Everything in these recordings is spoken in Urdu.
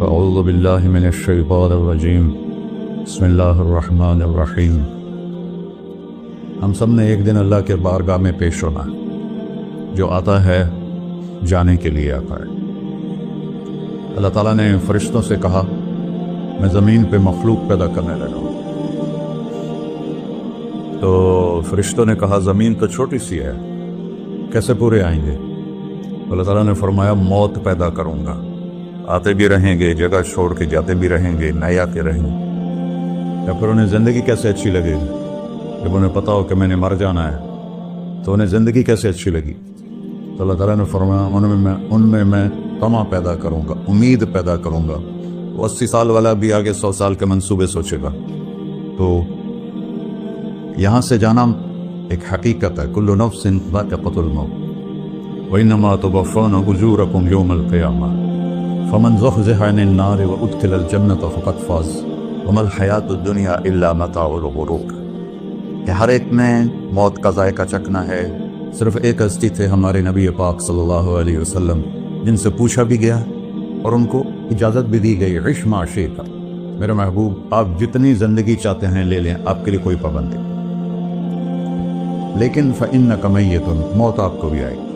اعوذ باللہ من الشیطان الرجیم بسم اللہ الرحمن الرحیم۔ ہم سب نے ایک دن اللہ کے بارگاہ میں پیش ہونا ہے، جو آتا ہے جانے کے لیے آتا ہے۔ اللہ تعالیٰ نے فرشتوں سے کہا میں زمین پہ مخلوق پیدا کرنے لگا ہوں، تو فرشتوں نے کہا زمین تو چھوٹی سی ہے، کیسے پورے آئیں گے؟ اللہ تعالیٰ نے فرمایا موت پیدا کروں گا، آتے بھی رہیں گے، جگہ چھوڑ کے جاتے بھی رہیں گے، نئے آتے رہیں گے۔ یا پھر انہیں زندگی کیسے اچھی لگے گی؟ جب انہیں پتا ہو کہ میں نے مر جانا ہے تو انہیں زندگی کیسے اچھی لگی؟ تو اللہ تعالیٰ نے فرمایا ان میں میں طمع پیدا کروں گا، امید پیدا کروں گا۔ وہ 80 سال والا بھی آگے 100 سال کے منصوبے سوچے گا۔ تو یہاں سے جانا ایک حقیقت ہے، کل نفس ذائقۃ الموت وانما توفون اجورکم یوم القیامہ فمن زحزح عن النار وادخل الجنة فقد فاز وما الحیاۃ الدنیا الا متاع الغرور۔ کہ ہر ایک نے موت کا ذائقہ چکھنا ہے۔ صرف ایک ہستی تھے ہمارے نبی پاک صلی اللہ علیہ وسلم، جن سے پوچھا بھی گیا اور ان کو اجازت بھی دی گئی، عش ما شئت، میرے محبوب آپ جتنی زندگی چاہتے ہیں لے لیں، آپ کے لیے کوئی پابندی، لیکن فإنک میت، موت آپ کو بھی آئے گی،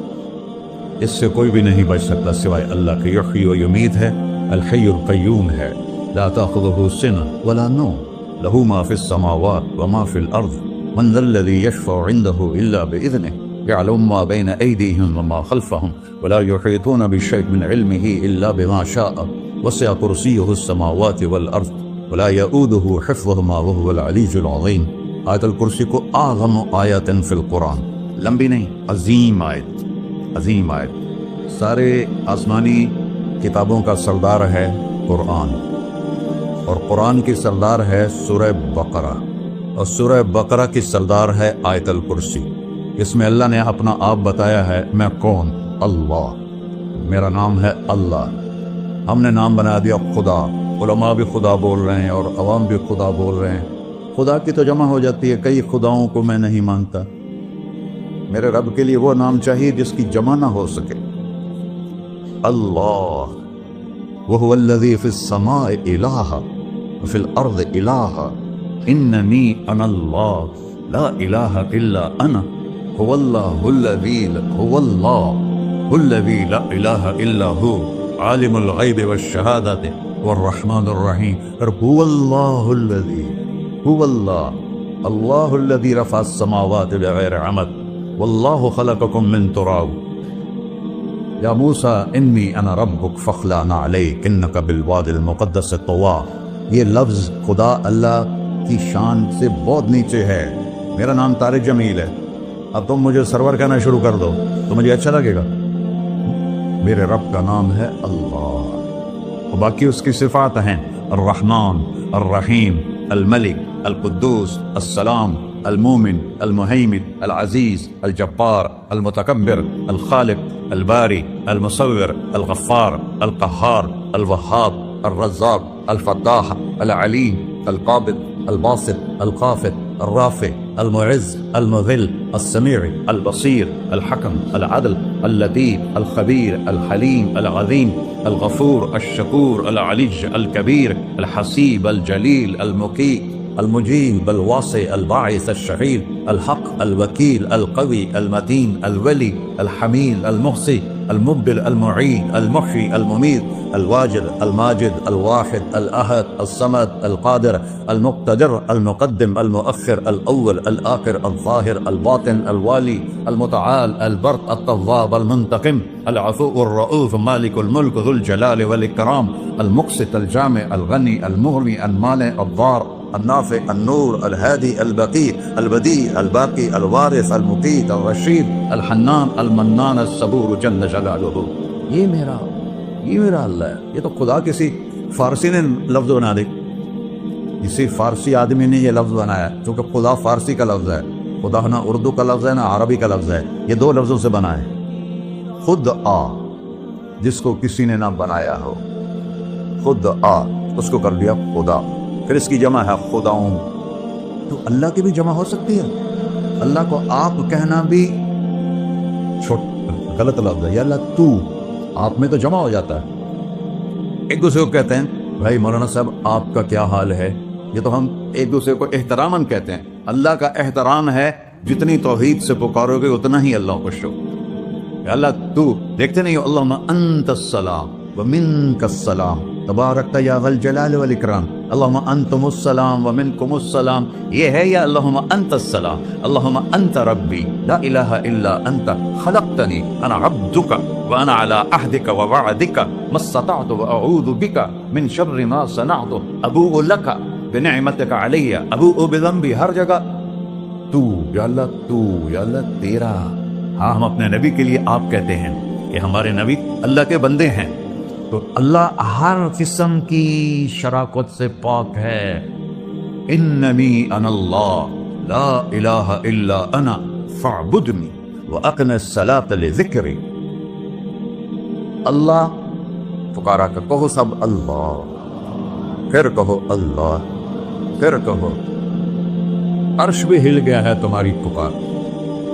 اس سے کوئی بھی نہیں بچ سکتا سوائے اللہ کے۔ یحیی و یمیت ہے، الحی القیوم ہے، لا تأخذہ سنہ ولا نوم، لہ ما فی السماوات وما فی الارض، من ذا الذی یشفع عنده الا بإذنہ، يعلم ما بين أيديهم وما خلفهم ولا يحيطون بشيء من علمه إلا بما شاء وسع كرسيه السماوات والأرض ولا يؤوده حفظهما وهو العلي العظيم۔ آیت الکرسی کو اعظم آیت فی القرآن، لمبی نہیں، عظیم آیت، عظیم آیت۔ سارے آسمانی کتابوں کا سردار ہے قرآن، اور قرآن کی سردار ہے سورہ بقرہ، اور سورہ بقرہ کی سردار ہے آیت الکرسی۔ اس میں اللہ نے اپنا آپ بتایا ہے، میں کون؟ اللہ، میرا نام ہے اللہ۔ ہم نے نام بنا دیا خدا، علماء بھی خدا بول رہے ہیں اور عوام بھی خدا بول رہے ہیں۔ خدا کی تو جمع ہو جاتی ہے، کئی خداؤں کو میں نہیں مانتا۔ میرے رب کے لیے وہ نام چاہیے جس کی جمع نہ ہو سکے۔ اللہ، وہو الذی فی السماء الہ وفی الارض الہ، اننی انا اللہ لا الہ الا انا، هو الله الذي لا إله إلا هو عالم الغيب والشهادة والرحمن الرحيم۔ هو الله الذي رفع السماوات بغير عمد والله خلقكم من تراب۔ يا موسى إني أنا ربك فاخلع عليك إنك بالواد المقدس طوى۔ یہ لفظ خدا اللہ کی شان سے بہت نیچے ہے۔ میرا نام طارق جمیل ہے، اب تم مجھے سرور کہنا شروع کر دو تو مجھے اچھا لگے گا؟ میرے رب کا نام ہے اللہ، اور باقی اس کی صفات ہیں الرحمن، الرحیم، الملک، القدوس، السلام، المومن، المہیمن، العزیز، الجبار، المتکبر، الخالق، الباری، المصور، الغفار، القہار، الوہاب، الرزاق، الفتاح، العلیم، القابض، الباسط، الخافض، الرافع، المعز، المذل، السميع، البصير، الحكم، العدل، اللطيف، الخبير، الحليم، العظيم، الغفور، الشكور، العلي الكبير، الحسيب، الجليل، المقيت، المجيب، الواسع، الباعث، الشهيد، الحق، الوكيل، القوي، المتين، الولي، الحميد، المحصي، المبدل، المعيد، المحيي، المميت، الواجد، الماجد، الواحد، الأحد، الصمد، القادر، المقتدر، المقدم، المؤخر، الأول، الآخر، الظاهر، الباطن، الوالي، المتعال، البر، التواب، المنتقم، العفو، الرؤوف، مالك الملك، ذو الجلال والإكرام، المقسط، الجامع، الغني، المغني، المانع، الضار، النافع، النور، الهادي، البقي، البديع، الباقي، الوارث، المقيت، الرشيد، الحنان، المنان، الصبور جل جلالہ۔ یہ میرا اللہ ہے۔ یہ تو خدا کسی فارسی نے لفظ بنا دی، کسی فارسی آدمی نے یہ لفظ بنایا، کیونکہ خدا فارسی کا لفظ ہے، خدا نہ اردو کا لفظ ہے نہ عربی کا لفظ ہے، یہ دو لفظوں سے بنا ہے۔ خود آ، جس کو کسی نے نہ بنایا ہو، خود آ، اس کو کر دیا خدا۔ پھر اس کی جمع ہے خداؤں، تو اللہ کی بھی جمع ہو سکتی ہے۔ اللہ کو آپ کہنا بھی غلط لفظ ہے، یا اللہ تو، آپ میں تو جمع ہو جاتا ہے، ایک دوسرے کو کہتے ہیں بھائی مولانا صاحب آپ کا کیا حال ہے، یہ تو ہم ایک دوسرے کو احتراماً کہتے ہیں. اللہ کا احترام ہے جتنی توحید سے پکارو گے اتنا ہی اللہ خوش ہو. اللہ تو دیکھتے نہیں ہو اللہم انت السلام ومنک السلام تبارکت یا ذا الجلال والاکرام، اللہم انتم السلام ومنکم السلام، یہ ہے یا اللہم انت السلام، اللہم انت ربی لا الہ الا انت خلقتنی انا عبدک وانا علی عہدک ووعدک ما استطعت واعوذ بک من شر ما صنعت ابوء لک بنعمتک علی ابوء بذنبی. ہر جگہ تو یا اللہ، تو یا اللہ تیرا. ہاں ہم اپنے نبی کے لیے آپ کہتے ہیں کہ ہمارے نبی اللہ کے بندے ہیں، تو اللہ ہر قسم کی شراکت سے پاک ہے. اننی انا اللہ لا الہ الا انا فاعبدنی واقم الصلاۃ لذکری. اللہ پکارا کر کہو سب اللہ، پھر کہو اللہ، پھر کہو. عرش بھی ہل گیا ہے تمہاری پکار،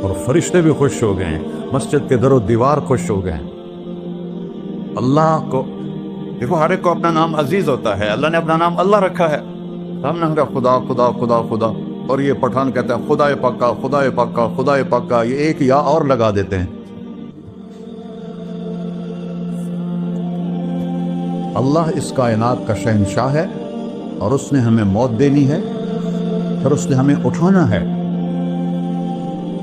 اور فرشتے بھی خوش ہو گئے ہیں، مسجد کے در و دیوار خوش ہو گئے ہیں. اللہ کو دیکھو، ہر ایک کو اپنا نام عزیز ہوتا ہے. اللہ نے اپنا نام اللہ رکھا ہے. ہم نے کہا خدا خدا خدا خدا، اور یہ پٹھان کہتا ہے خدا پاکا خدا پاکا خدا پاکا، یہ ایک یا اور لگا دیتے ہیں. اللہ اس کائنات کا شہنشاہ ہے، اور اس نے ہمیں موت دینی ہے، پھر اس نے ہمیں اٹھانا ہے.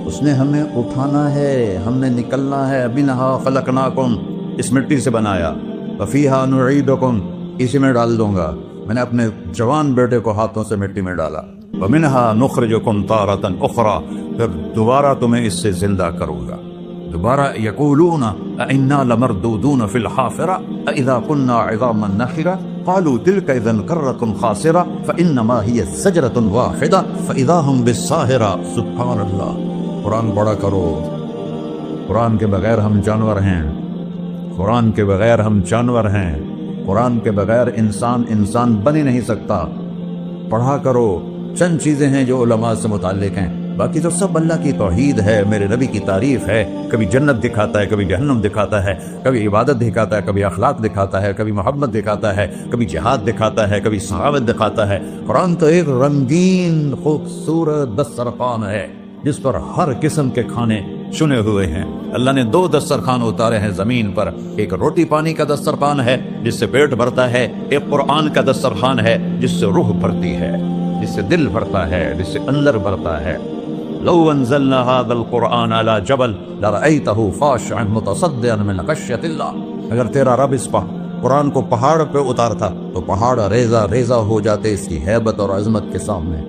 اس نے ہمیں اٹھانا ہے، ہم نے نکلنا ہے. منہا خلقناکم، اس مٹی سے بنایا. وفیہا نعیدکم، اسی میں ڈال دوں گا. میں نے اپنے جوان بیٹے کو ہاتھوں سے مٹی میں ڈالا. ومنہا نخرجکم تارۃ اخری، پھر دوبارہ تمہیں اس سے زندہ کروں گا. دوبارہ یقولون انا لمردودون فی الحافرہ اذا كنا عظاما نخرہ قالوا تلك اذا کرۃ خاسرہ فانما هي زجرۃ واحدہ فاذا هم بالساہرہ. سبحان اللہ. قرآن پڑھا کرو. قرآن کے بغیر ہم جانور ہیں، قرآن کے بغیر ہم جانور ہیں، قرآن کے بغیر انسان بن ہی نہیں سکتا. پڑھا کرو. چند چیزیں ہیں جو علماء سے متعلق ہیں، باقی تو سب اللہ کی توحید ہے، میرے نبی کی تعریف ہے. کبھی جنت دکھاتا ہے، کبھی جہنم دکھاتا ہے، کبھی عبادت دکھاتا ہے، کبھی اخلاق دکھاتا ہے، کبھی محبت دکھاتا ہے، کبھی جہاد دکھاتا ہے، کبھی سخاوت دکھاتا ہے. قرآن تو ایک رنگین خوبصورت دسترخوان ہے جس پر ہر قسم کے کھانے چنے ہوئے ہیں. اللہ نے 2 دسترخوان اتارے ہیں زمین پر. ایک روٹی پانی کا دسترخوان ہے جس سے پیٹ بھرتا ہے، ایک قرآن کا دسترخوان ہے جس سے روح بھرتی ہے، جس سے دل بھرتا ہے، جس سے اندر بھرتا ہے. لو انزلنا هذا القرآن على جبل لرأيته خاشعا متصدعا من خشية اللہ. اگر تیرا رب اس قرآن کو پہاڑ پہ اتارتا تو پہاڑ ریزہ ریزہ ہو جاتے اس کی ہیبت اور عظمت کے سامنے.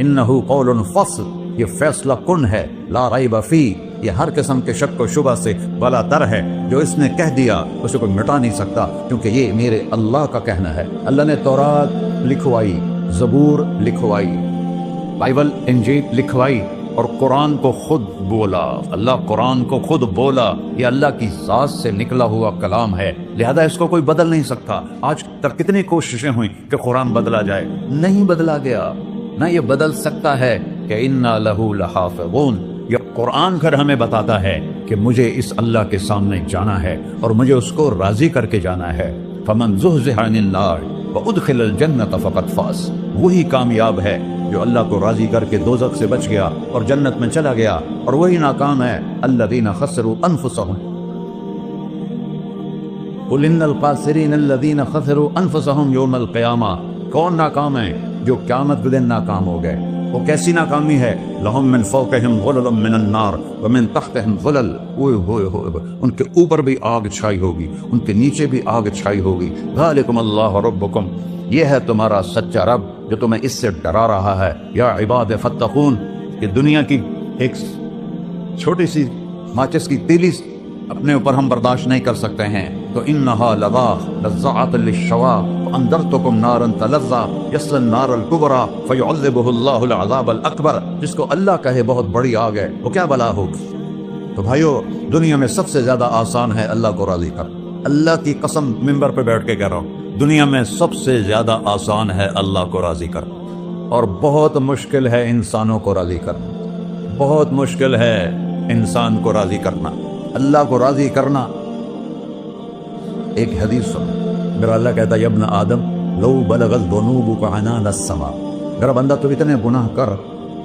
انه قول فصل، یہ فیصلہ کن ہے. لا ریب فی، یہ ہر قسم کے شک و شبہ سے بلا تر ہے. جو اس نے کہہ دیا اسے کوئی مٹا نہیں سکتا، کیونکہ یہ میرے اللہ کا کہنا ہے. اللہ نے تورات لکھوائی، زبور لکھوائی، بائبل انجیل لکھوائی، اور قرآن کو خود بولا. اللہ قرآن کو خود بولا. یہ اللہ کی ذات سے نکلا ہوا کلام ہے، لہذا اس کو کوئی بدل نہیں سکتا. آج تک کتنی کوششیں ہوئیں کہ قرآن بدلا جائے، نہیں بدلا گیا. نہ یہ بدل سکتا ہے کہ انا لہو لحافظون. یہ قرآن گھر ہمیں بتاتا ہے کہ مجھے اس اللہ کے سامنے جانا ہے اور مجھے اس کو راضی کر کے جانا ہے. فمن زحزح عن النار وادخل الجنۃ فقد فاز. وہی کامیاب ہے جو اللہ کو راضی کر کے دوزخ سے بچ گیا اور جنت میں چلا گیا، اور وہی ناکام ہے الذین خسروا انفسهم. قل ان الخاسرین الذین خسروا انفسهم یوم القیامہ. کون ناکام ہے؟ جو قیامت کے دن ناکام ہو گئے. وہ کیسی ناکامی ہے؟ لہم من فوقہم ظلل من النار ومن تحتہم ظلل. ان کے اوپر بھی آگ چھائی ہوگی، ان کے نیچے بھی آگ چھائی ہوگی. ذالکم اللہ ربکم، یہ ہے تمہارا سچا رب جو تمہیں اس سے ڈرا رہا ہے. یا عباد فتقون، کہ دنیا کی ایک چھوٹی سی ماچس کی تیلی اپنے اوپر ہم برداشت نہیں کر سکتے ہیں. تو انہا لظا لزعۃ للشوا وانذرتکم نارا تلظا یصلی النار الکبری فیعذبہ اللہ العذاب الاکبر. جس کو اللہ کہے بہت بڑی آگ ہے، وہ کیا بلا ہوگی. تو بھائیو، دنیا میں سب سے زیادہ آسان ہے اللہ کو راضی کر. اللہ کی قسم ممبر پہ بیٹھ کے کہہ رہا ہوں، دنیا میں سب سے زیادہ آسان ہے اللہ کو راضی کر، اور بہت مشکل ہے انسانوں کو راضی کرنا. بہت مشکل ہے انسان کو راضی کرنا. اللہ کو راضی کرنا. ایک حدیث سنو، میرا اللہ کہتا ہے ابن آدم لو بلغت ذنوبک عنان السما، میرا بندہ تو اتنے گناہ کر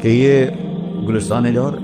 کہ یہ گلستان جوہر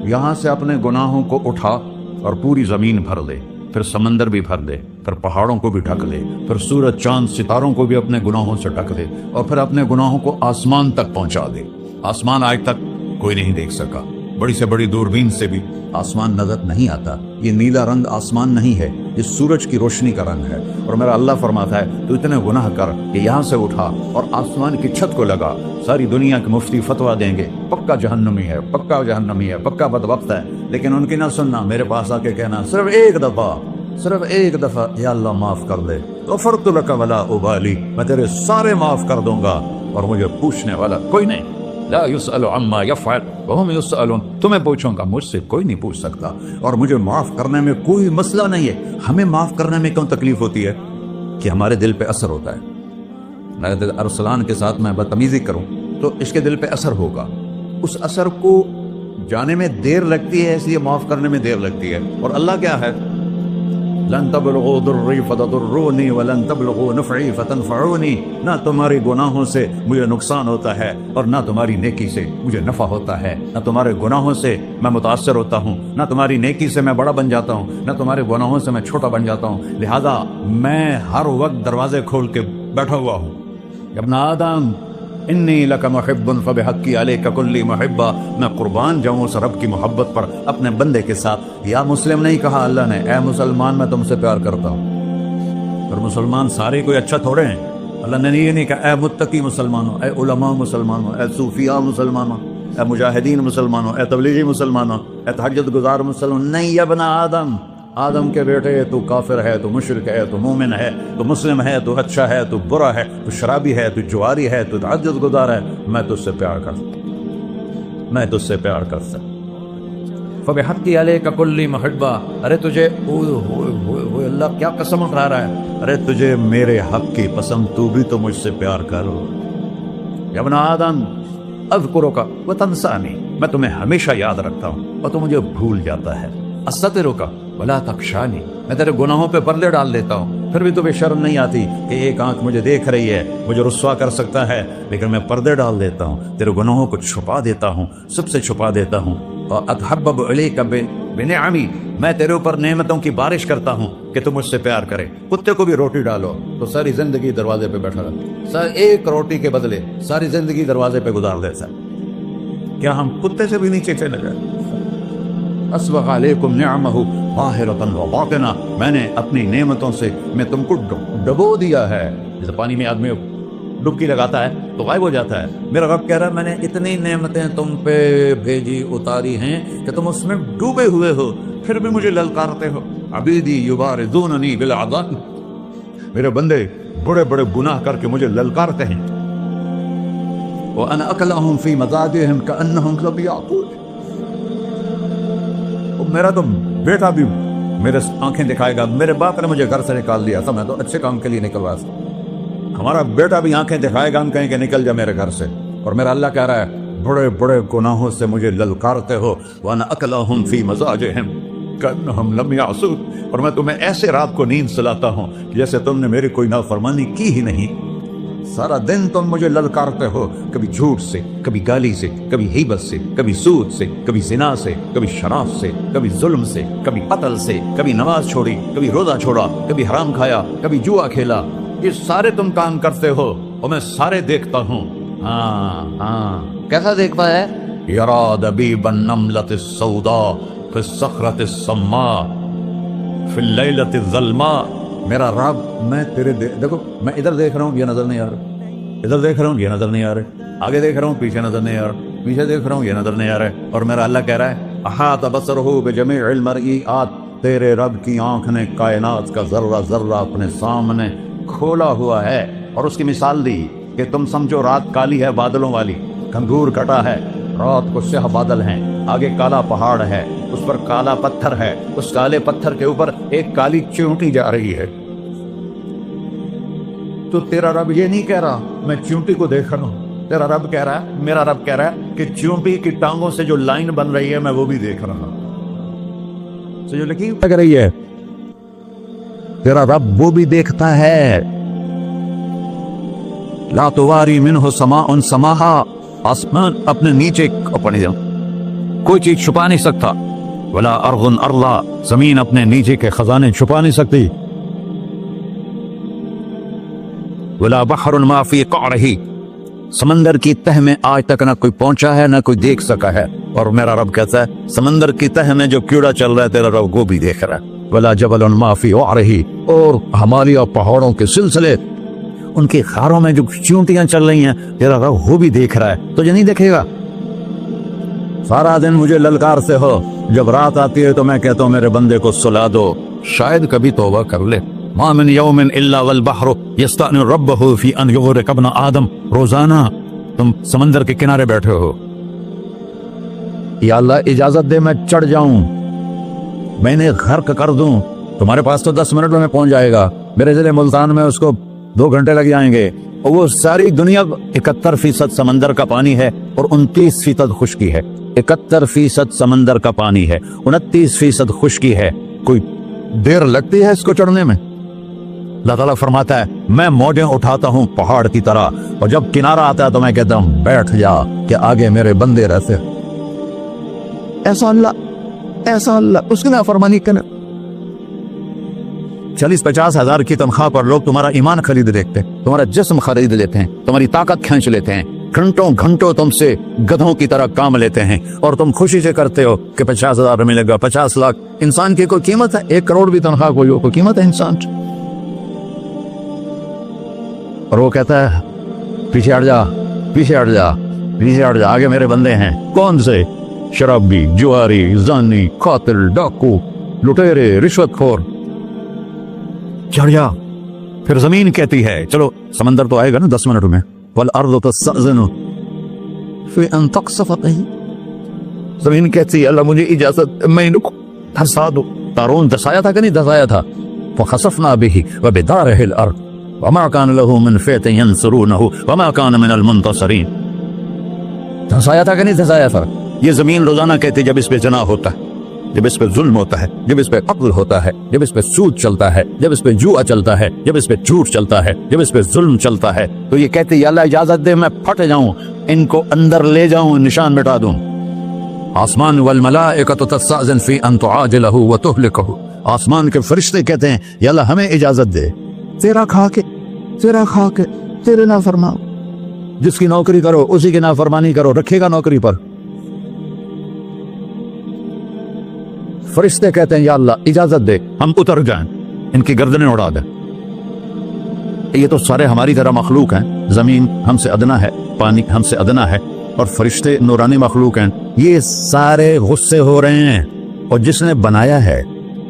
یہاں سے اپنے گناہوں کو اٹھا اور پوری زمین بھر دے، پھر سمندر بھی بھر دے، پھر پہاڑوں کو بھی ڈھک لے، پھر سورج چاند ستاروں کو بھی اپنے گناہوں سے ڈھک دے، اور پھر اپنے گناہوں کو آسمان تک پہنچا دے۔ آسمان آج تک کوئی نہیں دیکھ سکا، بڑی سے بڑی دوربین سے بھی آسمان نظر نہیں آتا۔ یہ نیلا رنگ آسمان نہیں ہے، یہ سورج کی روشنی کا رنگ ہے۔ اور میرا اللہ فرماتا ہے تو اتنے گناہ کر کہ یہاں سے اٹھا اور آسمان کی چھت کو لگا، ساری دنیا کے مفتی فتویٰ دیں گے پکا جہنمی ہے، پکا جہنمی ہے، پکا بدبخت ہے، لیکن ان کی نہ سننا، میرے پاس آ کے کہنا صرف ایک دفعہ یا اللہ معاف کر دے، غفرت لک ولا ابالی، میں تیرے سارے معاف کر دوں گا اور مجھے پوچھنے والا کوئی نہیں۔ لا يسأل عما يفعل وهم يسألون، تمہیں پوچھوں گا، مجھ سے کوئی نہیں پوچھ سکتا، اور مجھے معاف کرنے میں کوئی مسئلہ نہیں ہے۔ ہمیں معاف کرنے میں کیوں تکلیف ہوتی ہے؟ کہ ہمارے دل پہ اثر ہوتا ہے۔ اگر ارسلان کے ساتھ میں بدتمیزی کروں تو اس کے دل پہ اثر ہوگا، اس اثر کو جانے میں دیر لگتی ہے، اس لیے معاف کرنے میں دیر لگتی ہے۔ اور اللہ کیا ہے؟ لن تبلغوا ضرری فتضرونی ولن تبلغوا نفعی فتنفعونی، نہ تمہارے گناہوں سے مجھے نقصان ہوتا ہے اور نہ تمہاری نیکی سے مجھے نفع ہوتا ہے۔ نہ تمہارے گناہوں سے میں متاثر ہوتا ہوں، نہ تمہاری نیکی سے میں بڑا بن جاتا ہوں، نہ تمہارے گناہوں سے میں چھوٹا بن جاتا ہوں، لہذا میں ہر وقت دروازے کھول کے بیٹھا ہوا ہوں۔ ابن آدم انی لک محب فبحقی علیک کلی محبہ، میں قربان جاؤں اس رب کی محبت پر اپنے بندے کے ساتھ۔ یا مسلم نہیں کہا اللہ نے، اے مسلمان میں تم سے پیار کرتا ہوں۔ اور مسلمان سارے کوئی اچھا تھوڑے ہیں، اللہ نے یہ نہیں کہا اے متقی مسلمانوں، اے علماء مسلمانوں، اے صوفیاء مسلمانوں، اے مجاہدین مسلمانوں، اے تبلیغی مسلمانوں، اے تہجد گزار مسلمان، نہیں ابن آدم، آدم کے بیٹے، تو کافر ہے، تو مشرک ہے، تو مومن ہے، تو مسلم ہے، تو اچھا ہے، تو برا ہے، تو شرابی ہے، تو جواری ہے، تو تہجد گزار ہے، میں تجھ سے پیار کرتا ہوں۔ فبحقی علیک کلی محبہ، ارے تجھے اللہ کیا قسم اٹھا رہا ہے، ارے تجھے میرے حق کی قسم، تو بھی تو مجھ سے پیار کر۔ یا ابن آدم اذکرک وتنسانی، میں تمہیں ہمیشہ یاد رکھتا ہوں اور تو مجھے بھول جاتا ہے۔ استترک ولا تخشانی، میں تیرے گناہوں پہ پردے ڈال دیتا ہوں، پھر بھی تمہیں شرم نہیں آتی کہ ایک آنکھ مجھے دیکھ رہی ہے، مجھے رسوا کر سکتا ہے، لیکن میں پردے ڈال دیتا ہوں، تیرے گناہوں کو چھپا دیتا ہوں، سب سے چھپا دیتا ہوں۔ اور اتحبب الیک بنعمی، میں تیرے اوپر نعمتوں کی بارش کرتا ہوں کہ تم مجھ سے پیار کرے۔ کتے کو بھی روٹی ڈالو تو ساری زندگی دروازے پہ بیٹھا رہتا، ایک روٹی کے بدلے ساری زندگی دروازے پہ گزار دیتا۔ کیا ہم کتے سے بھی نیچے چلے گئے؟ اسبغ علیکم نعمہ ظاہرۃ و باطنہ، میں نے اپنی نعمتوں سے میں تم کو ڈبو دیا ہے۔ جیسے پانی میں آدمی ڈبکی لگاتا ہے تو غائب ہو جاتا ہے، میرا رب کہہ رہا ہے میں نے اتنی نعمتیں تم پہ بھیجی، اتاری ہیں کہ تم اس میں ڈوبے ہوئے ہو، پھر بھی مجھے للکارتے ہو۔ عبیدی یبارزوننی بالعذاب، میرے بندے بڑے بڑے گناہ کر کے مجھے للکارتے ہیں۔ وَأَنَا أَكْلَهُمْ فِي مَضَاجِعِهِمْ كَأَنَّهُمْ لَمْ يَعْقُلُونَ، میرا تو بیٹا بھی میرے آنکھیں دکھائے گا، میرے باپ نے مجھے گھر سے نکال دیا تھا، میں تو اچھے کام کے لیے نکلوا تھا، ہمارا بیٹا بھی آنکھیں دکھائے گا، ہم کہیں کہ نکل جا میرے گھر سے۔ اور میرا اللہ کہہ رہا ہے بڑے بڑے گناہوں سے مجھے للکارتے ہو۔ وَأَنَا أَكْلَهُمْ فِي مَضَاجِعِهِمْ كَأَنَّهُمْ لَمْ يَعْصُونَ، اور میں تمہیں ایسے رات کو نیند سلاتا ہوں جیسے تم نے میری کوئی نافرمانی کی ہی نہیں۔ سارا دن تم مجھے للکارتے ہو، کبھی جھوٹ سے، کبھی گالی سے، کبھی غیبت سے، کبھی سود سے، کبھی زنا سے، کبھی شراب سے، کبھی ظلم سے، کبھی قتل سے، کبھی نماز چھوڑی، کبھی روزہ چھوڑا، کبھی حرام کھایا، کبھی جوا کھیلا۔ یہ سارے تم کام کرتے ہو اور میں سارے دیکھتا ہوں۔ ہاں کیسا دیکھتا ہے؟ یرا دبیب النملۃ السوداء فی الصخرۃ الصماء فی اللیلۃ الظلماء، میرا رب میں تیرے دیکھو، میں ادھر دیکھ رہا ہوں یہ نظر نہیں آ رہا، ادھر دیکھ رہا ہوں یہ نظر نہیں آ رہا، آگے دیکھ رہا ہوں پیچھے نظر نہیں آ رہا، پیچھے دیکھ رہا ہوں یہ نظر نہیں آ رہا، اور میرا اللہ کہہ رہا ہے احاط بصرہ بجمیع المرئیات، تیرے رب کی آنکھ نے کائنات کا ذرہ ذرہ اپنے سامنے کھولا ہوا ہے۔ اور اس کی مثال دی کہ تم سمجھو رات کالی ہے بادلوں والی، گھنگور کٹا ہے، رات کو سیاہ بادل ہیں، آگے کالا پہاڑ ہے، اس پر کالا پتھر ہے، اس کالے پتھر کے اوپر ایک کالی چیونٹی جا رہی ہے۔ تو تیرا رب یہ نہیں کہہ رہا میں چیونٹی کو دیکھ رہا ہوں، تیرا رب کہہ رہا ہے، میرا رب کہہ رہا ہے کہ چیونٹی کی ٹانگوں سے جو لائن بن رہی ہے میں وہ بھی دیکھ رہا ہوں، جو لکیر لگ رہی ہے تیرا رب وہ بھی دیکھتا ہے. لا تواری منہ سماء سماہا، آسمان اپنے نیچے کوئی چیز چھپا نہیں سکتا. ولا ارض ارضا، زمین اپنے نیچے کے خزانے چھپا نہیں سکتی. ولا بحر ما فی قعرہ، سمندر کی تہ میں آج تک نہ کوئی پہنچا ہے نہ کوئی دیکھ سکا ہے. اور میرا رب کہتا ہے سمندر کی تہ میں جو کیڑا چل رہا ہے تیرا رب وہ بھی دیکھ رہا ہے. ولا جبل ما فی وعرہ، اور ہمالیہ پہاڑوں کے سلسلے، ان کی خاروں میں جو چونٹیاں چل رہی ہیں تیرا رب وہ بھی دیکھ رہا ہے. تجھے نہیں دیکھے گا؟ سارا دن مجھے للکارتے ہو، جب رات آتی ہے تو میں کہتا ہوں میرے بندے کو سلا دو، شاید کبھی توبہ کر لے. ما من یوم الا والبحر یستأنی ربہ فی ان یغرق ابن آدم. روزانہ تم سمندر کے کنارے بیٹھے ہو، یا اللہ اجازت دے میں چڑھ جاؤں، میں نے غرق کر دوں. تمہارے پاس تو 10 منٹ میں پہنچ جائے گا، میرے ضلع ملتان میں اس کو 2 گھنٹے لگ جائیں گے. اور وہ ساری دنیا 71% سمندر کا پانی ہے اور 29% خشکی ہے. 71% سمندر کا پانی ہے، 29% خشکی ہے. کوئی دیر لگتی ہے اس کو چڑھنے میں؟ اللہ تعالیٰ فرماتا ہے میں موجیں اٹھاتا ہوں پہاڑ کی طرح، اور جب کنارہ آتا ہے تو میں کہتا ہوں بیٹھ جا کہ آگے میرے بندے رہتے. ایسا اللہ اس کی نافرمانی کرنا. 40-50 ہزار کی تنخواہ پر لوگ تمہارا ایمان خرید لیتے ہیں، تمہارا جسم خرید لیتے ہیں، تمہاری طاقت کھینچ لیتے ہیں، گھنٹوں گھنٹوں تم سے گدھوں کی طرح کام لیتے ہیں، اور تم خوشی سے کرتے ہو کہ 50,000 ملے گا، 50 لاکھ. انسان کی کوئی قیمت ہے؟ 1 کروڑ بھی تنخواہ کوئی قیمت ہے انسان؟ اور وہ کہتا ہے پیچھے ہٹ جا، پیچھے ہٹ جا، پیچھے ہٹ جا، آگے میرے بندے ہیں. کون سے؟ شرابی، جواری، زانی، قاتل، ڈاکو، لٹیرے، رشوت خور. چڑھ جا. پھر زمین کہتی ہے چلو سمندر تو آئے گا نا 10 منٹ میں. والارض تستأذن فی ان تقصف بہ، زمین کہتی ہے اللہ مجھے اجازت، میں ان کو دھسا دو. قارون دھسایا تھا کہ نہیں دھسایا تھا؟ فخسفنا بہ وبدارہ الارض وما كان له من فئة ينصرونه وما كان من المنتصرين. دھسایا تھا کہ نہیں دھسایا تھا؟ یہ زمین روزانہ کہتی جب اس پہ جناح ہوتا ہے، جب اس پہ ظلم ہوتا ہے، جب اس پہ قتل ہوتا ہے، جب اس پہ سود چلتا ہے، جب اس پہ جوا چلتا ہے، جب اس پہ جھوٹ چلتا ہے، جب اس پہ ظلم چلتا ہے، تو یہ کہتے یا اللہ اجازت دے میں پھٹ جاؤں، ان کو اندر لے جاؤں، نشان مٹا دوں. آسمان والملائکۃ تستأذن فی ان تعاجلہ وتہلکہ، آسمان کے فرشتے کہتے ہیں یا اللہ ہمیں اجازت دے، تیرا کھا کے تیرے نافرمان، جس کی نوکری کرو اسی کی نافرمانی کرو، رکھے گا نوکری پر. فرشتے کہتے ہیں یا اللہ اجازت دے ہم اتر جائیں، ان کی گردنیں اڑا دیں. یہ تو سارے ہماری طرح مخلوق ہیں، زمین ہم سے ادنا ہے، پانی ہم سے ادنا ہے، اور فرشتے نورانی مخلوق ہیں. یہ سارے غصے ہو رہے ہیں، اور جس نے بنایا ہے،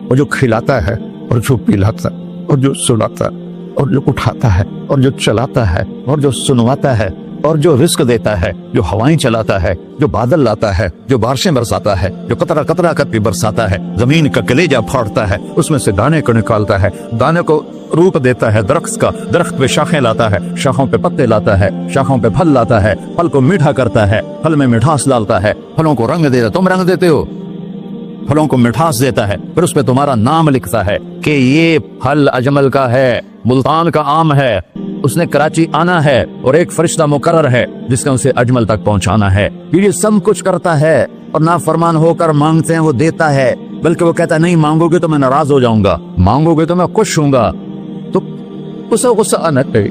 اور جو کھلاتا ہے، اور جو پلاتا، اور جو سلاتا، اور جو اٹھاتا ہے، اور جو چلاتا ہے، اور جو سنواتا ہے، اور جو رزق دیتا ہے، جو ہوائیں چلاتا ہے، جو بادل لاتا ہے، جو بارشیں برساتا ہے، جو قطرہ قطرہ کر کے برساتا ہے، زمین کا کلیجہ پھاڑتا ہے، اس میں سے دانے کو نکالتا ہے، دانے کو روپ دیتا ہے درخت کا، درخت پہ شاخیں لاتا ہے، شاخوں پہ پتے لاتا ہے، شاخوں پہ پھل لاتا ہے، پھل کو میٹھا کرتا ہے، پھل میں مٹھاس ڈالتا ہے، پھلوں کو رنگ دیتا ہے. تم رنگ دیتے ہو، پھلوں کو مٹھاس دیتا ہے، پھر اس پہ تمہارا نام لکھتا ہے کہ یہ پھل اجمل کا ہے، ملتان کا آم ہے، اس نے کراچی آنا ہے، اور ایک فرشتہ مقرر ہے جس نے اسے اجمل تک پہنچانا ہے. یہ سب کچھ کرتا ہے، اور نافرمان ہو کر مانگتے ہیں وہ دیتا ہے، بلکہ وہ کہتا ہے نہیں مانگو گے تو میں ناراض ہو جاؤں گا، مانگو گے تو میں خوش ہوں گا. تو اسے غصہ آنا چاہیے،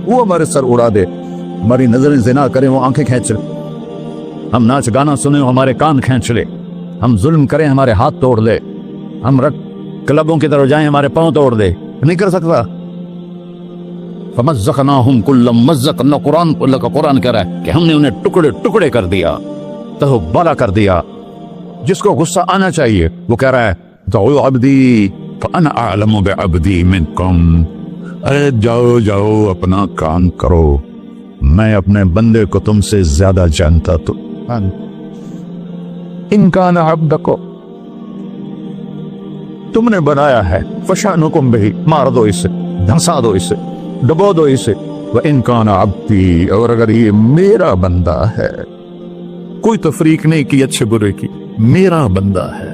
وہ ہمارے سر اڑا دے، ہماری نظریں زنا کریں وہ آنکھیں کھینچ لے، ہم ناچ گانا سنیں ہمارے کان کھینچ لے، ہم ظلم کریں ہمارے ہاتھ توڑ لے، ہم کلبوں کی طرف جائیں ہمارے پاؤں توڑ دے. نہیں کر سکتا. فمزقناہم کل ممزق، اللہ کا قرآن کہہ رہا ہے کہ ہم نے انہیں ٹکڑے ٹکڑے کر دیا، تہو بالا کر دیا. جس کو غصہ آنا چاہیے وہ کہہ رہا ہے دعو عبدی فانا اعلم بعبدی منکم، ارے جاؤ جاؤ اپنا کام کرو، میں اپنے بندے کو تم سے زیادہ جانتا. تو ان کان عبدکو، تم نے بنایا ہے، فشانکم بہی، مار دو اسے، دھنسا دو اسے، ڈبو دو اسے. وَإِن كَانَ عَبْدِي، اور اگر یہ میرا بندہ ہے، کوئی تفریق نہیں کی اچھے برے کی، میرا بندہ ہے،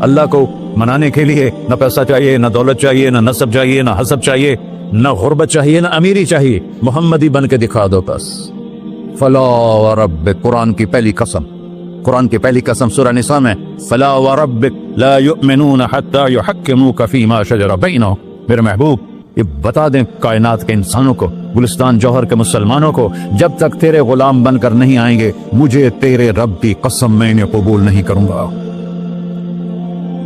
اللہ کو منانے کے لیے نہ پیسہ چاہیے، نہ دولت چاہیے، نہ نسب چاہیے، نہ حسب چاہیے، نہ غربت چاہیے، نہ امیری چاہیے، محمدی بن کے دکھا دو بس۔ فلا وربک، قرآن کی پہلی قسم، قرآن کی پہلی قسم سورہ نساء میں، فلا وربک لا یؤمنون حتی یحکموک فیما شجر بینہم، میرے محبوب یہ بتا دیں کائنات کے انسانوں کو، گلستان جوہر کے مسلمانوں کو، جب تک تیرے غلام بن کر نہیں آئیں گے مجھے تیرے رب کی قسم میں انہیں قبول نہیں کروں گا۔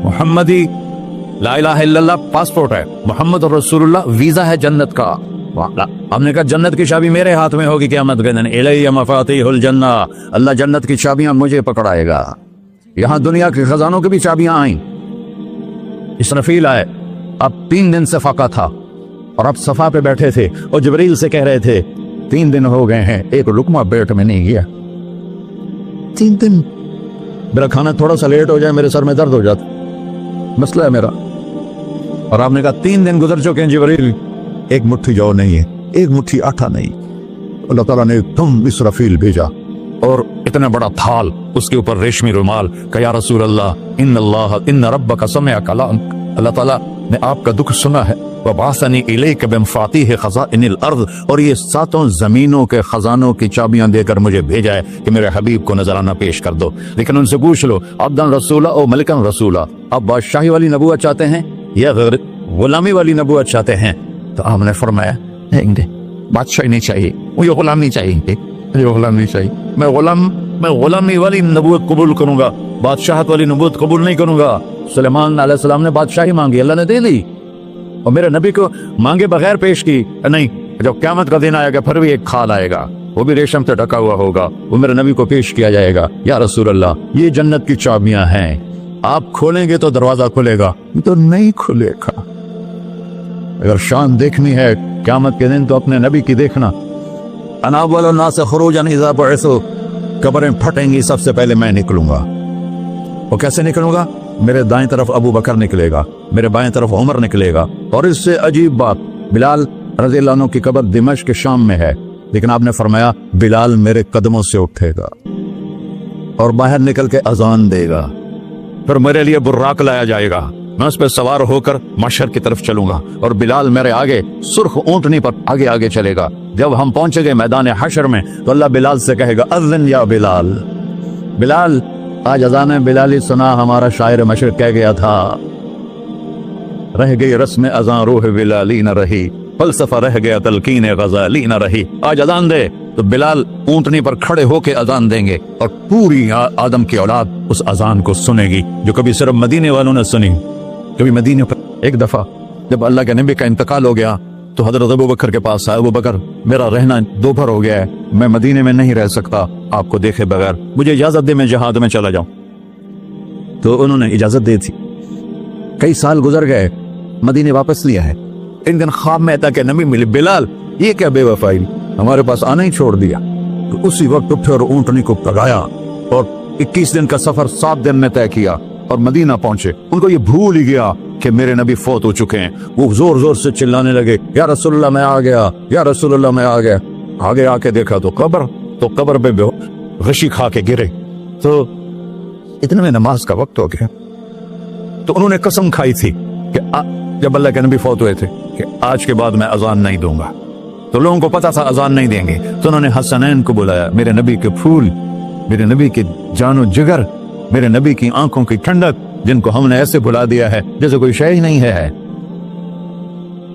محمدی لا الہ الا اللہ پاسپورٹ ہے، محمد رسول اللہ ویزا ہے جنت کا۔ ہم نے کہا جنت کی چابی میرے ہاتھ میں ہوگی قیامت کے دن، الی مفاتیح الجنہ، اللہ جنت کی چابیاں مجھے پکڑائے گا۔ یہاں دنیا کے خزانوں کی بھی چابیاں آئیں۔ اسرافیل آئے، اب 3 دن سے فاقہ تھا اور اب صفا پہ بیٹھے تھے اور جبریل سے کہہ رہے تھے 3 دن ہو گئے ہیں ایک لقمہ پیٹ میں نہیں گیا، 3 دن میرا کھانا تھوڑا سا لیٹ ہو جائے میرے سر میں درد ہو جاتا، مسئلہ ہے میرا۔ اور آپ نے کہا 3 دن گزر چکے ہیں جبریل، ایک مٹھی جو نہیں ہے، ایک مٹھی آٹا نہیں۔ اللہ تعالیٰ نے تم اسرافیل بھیجا اور اتنا بڑا تھال، اس کے اوپر ریشمی رومال، کہ یا رسول اللہ ان ربک سمع کلامک، اللہ تعالیٰ نے آپ کا دکھ سنا ہے، وبعثنی الیک بمفاتیح خزائن الارض، اور یہ 7 زمینوں کے خزانوں کی چابیاں دے کر مجھے بھیجا ہے کہ میرے حبیب کو نذرانہ پیش کر دو۔ لیکن ان سے پوچھ لو عبدن رسولہ او ملکن رسولہ، آپ بادشاہی والی نبوت چاہتے ہیں یا غلامی والی نبوت چاہتے ہیں؟ تو آپ نے فرمایا نہیں، بادشاہی نہیں چاہیے، مجھے غلام نہیں چاہیے، مجھے غلام نہیں چاہیے، میں غلامی والی نبوت قبول کروں گا، بادشاہت والی نبوت قبول نہیں کروں گا۔ سلیمان علیہ السلام نے بادشاہی مانگی، اللہ نے دے دی، اور میرے نبی کو مانگے بغیر پیش کی نہیں۔ جب قیامت کا دن آئے گا پھر بھی ایک کھال آئے گا، وہ بھی ریشم سے ڈھکا ہوا ہوگا، وہ میرے نبی کو پیش کیا جائے گا، یا رسول اللہ یہ جنت کی چابیاں ہیں، آپ کھولیں گے تو دروازہ کھلے گا، تو نہیں کھلے گا۔ اگر شان دیکھنی ہے قیامت کے دن تو اپنے نبی کی دیکھنا۔ انا اول الناس خروجا اذا بعثوا، قبریں پھٹیں گی سب سے پہلے میں نکلوں گا۔ اور کیسے نکلوں گا؟ میرے دائیں طرف ابو بکر نکلے گا، میرے بائیں طرف عمر نکلے گا، اور اس سے عجیب بات، بلال رضی اللہ عنہ کی قبر دمشق کے شام میں ہے، لیکن آپ نے فرمایا بلال میرے قدموں سے اٹھے گا اور باہر نکل کے اذان دے گا، پھر میرے لیے براق لایا جائے گا، میں اس پہ سوار ہو کر محشر کی طرف چلوں گا، اور بلال میرے آگے سرخ اونٹنی پر آگے آگے چلے گا۔ جب ہم پہنچے گے میدان حشر میں تو اللہ بلال سے کہے گا اذن یا بلال، بلال آج اذان بلالی سنا، ہمارا شاعر مشرق کہہ گیا تھا، رہ گئی رسم اذان روح بلالی نہ رہی، فلسفہ رہ گیا تلقین غزالی نہ رہی۔ آج اذان دے تو بلال اونٹنی پر کھڑے ہو کے اذان دیں گے، اور پوری آدم کی اولاد اس اذان کو سنے گی، جو کبھی صرف مدینے والوں نے سنی۔ کبھی مدینے پر ایک دفعہ جب اللہ کے نبی کا انتقال ہو گیا تو حضرت ابو بکر کے پاس آیا، ابو بکر میرا رہنا دوپہر ہو گیا ہے، میں مدینے میں نہیں رہ سکتا آپ کو دیکھے بغیر، مجھے اجازت دے میں جہاد میں چلا جاؤں۔ تو انہوں نے اجازت دی تھی۔ کئی سال گزر گئے، مدینے واپس لیا ہے، ایک دن خواب میں تھا کہ نبی ملے، بلال یہ کیا بے وفائی، ہمارے پاس آنا ہی چھوڑ دیا۔ تو اسی وقت اٹھے اور اونٹنی کو پگایا اور 21 دن کا سفر 7 دن میں طے کیا اور مدینہ پہنچے۔ ان کو یہ بھول ہی گیا کہ میرے نبی فوت ہو چکے ہیں، وہ زور زور سے چلانے لگے یا رسول اللہ میں آ گیا، یا رسول اللہ میں آ گیا۔ آگے آ کے دیکھا تو قبر پہ غشی کھا کے گرے، تو اتنے میں نماز کا وقت ہو گیا۔ تو انہوں نے قسم کھائی تھی کہ جب اللہ کے نبی فوت ہوئے تھے کہ آج کے بعد میں اذان نہیں دوں گا، تو لوگوں کو پتا تھا اذان نہیں دیں گے، تو انہوں نے حسنین کو بلایا، میرے نبی کے پھول، میرے نبی کے جان و جگر، میرے نبی کی آنکھوں کی ٹھنڈک، جن کو ہم نے ایسے بلا دیا ہے جیسے کوئی شے ہی نہیں ہے۔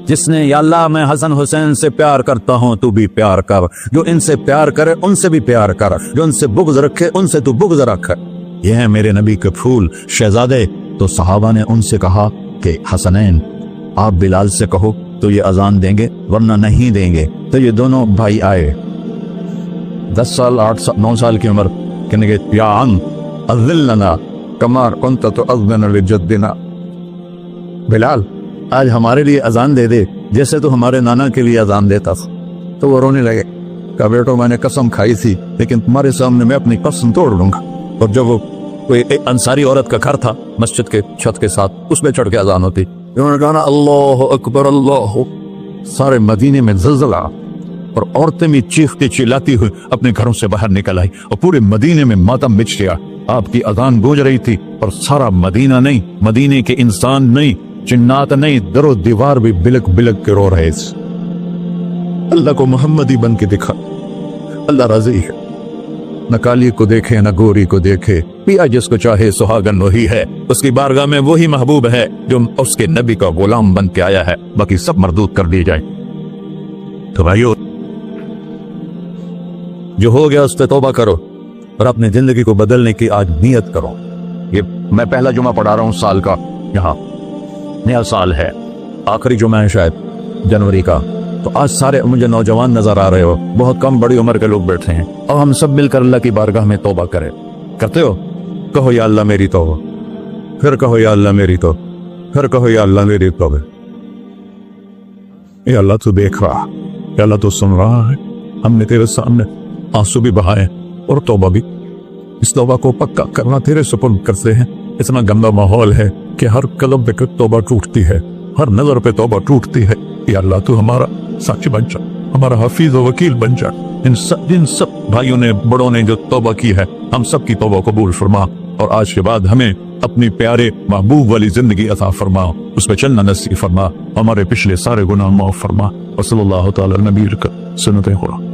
جس نے یا اللہ میں حسن حسین سے پیار کرتا ہوں تو بھی پیار کر، جو ان سے پیار کرے ان سے بھی پیار کر، جو ان سے بغض رکھے ان سے تو بغض رکھ۔ یہ ہیں میرے نبی کے پھول شہزادے۔ تو صحابہ نے ان سے کہا کہ حسنین آپ بلال سے کہو تو یہ اذان دیں گے ورنہ نہیں دیں گے۔ تو یہ دونوں بھائی آئے، 10 سال 8 سال 9 سال کی عمر، کہنے گے یا عم اذن لنا کما کنت تؤذن لجدنا، بلال آج ہمارے لیے اذان دے دے جیسے تو ہمارے نانا کے لیے اذان دیتا تھا۔ تو وہ رونے لگے، کہا بیٹو میں نے قسم کھائی تھی لیکن تمہارے سامنے میں اپنی قسم توڑ لوں گا۔ اور جب وہ کوئی ایک انصاری عورت کا گھر تھا مسجد کے چھت کے ساتھ، اس میں چڑھ کے اذان ہوتی، انہوں نے کہا اللہ اکبر اللہ، سارے مدینے میں زلزلہ، اور عورتیں بھی چیختی چلاتی ہوئی اپنے گھروں سے باہر نکل آئی اور پورے مدینے میں ماتم مچ گیا۔ آپ کی اذان گونج رہی تھی اور سارا مدینہ نہیں، مدینے کے انسان نہیں، جنات نہیں، در و دیوار بھی بلک بلک کے رو رہے تھے۔ اللہ کو محمدی بن کے دکھا، اللہ راضی ہے۔ نہ کالی کو دیکھے نہ گوری کو دیکھے، پیا جس کو چاہے سہاگن وہی ہے، اس کی بارگاہ میں وہی محبوب ہے جو اس کے نبی کا غلام بن کے آیا ہے، باقی سب مردود کر دی جائے۔ تو بھائیو، جو ہو گیا اس پہ توبہ کرو اور اپنی زندگی کو بدلنے کی آج نیت کرو۔ یہ میں پہلا جمعہ پڑھا رہا ہوں سال کا، یہاں نیا سال ہے، آخری جمعہ ہے شاید جنوری کا، تو آج سارے مجھے نوجوان نظر آ رہے ہو، بہت کم بڑی عمر کے لوگ بیٹھے ہیں، اور ہم سب مل کر اللہ کی بارگاہ میں توبہ کریں۔ کرتے ہو؟ کہو یا اللہ میری توبہ، پھر کہو یا اللہ میری توبہ، پھر کہو یا اللہ میری توبہ۔ اے اللہ تو دیکھ رہا، اے اللہ تو سن رہا ہے، ہم نے تیرے سامنے آنسو بھی بہائے اور توبہ بھی، اس توبہ کو پکا کرنا تیرے سپرد کرتے ہیں۔ اتنا گندا ماحول ہے کہ ہر قدم پہ توبہ ٹوٹتی ہے، ہر نظر پہ توبہ ٹوٹتی ہے۔ یا اللہ تو ہمارا سچ بن جا، ہمارا حفیظ و وکیل بن جا۔ جن سب بھائیوں نے بڑوں نے جو توبہ کی ہے، ہم سب کی توبہ قبول فرما، اور آج کے بعد ہمیں اپنی پیارے محبوب والی زندگی عطا فرما، اس پہ چلنا نصیب فرما، ہمارے پچھلے سارے گناہ معاف فرما، اور صلی اللہ تعالی نبی کا سنت خدا۔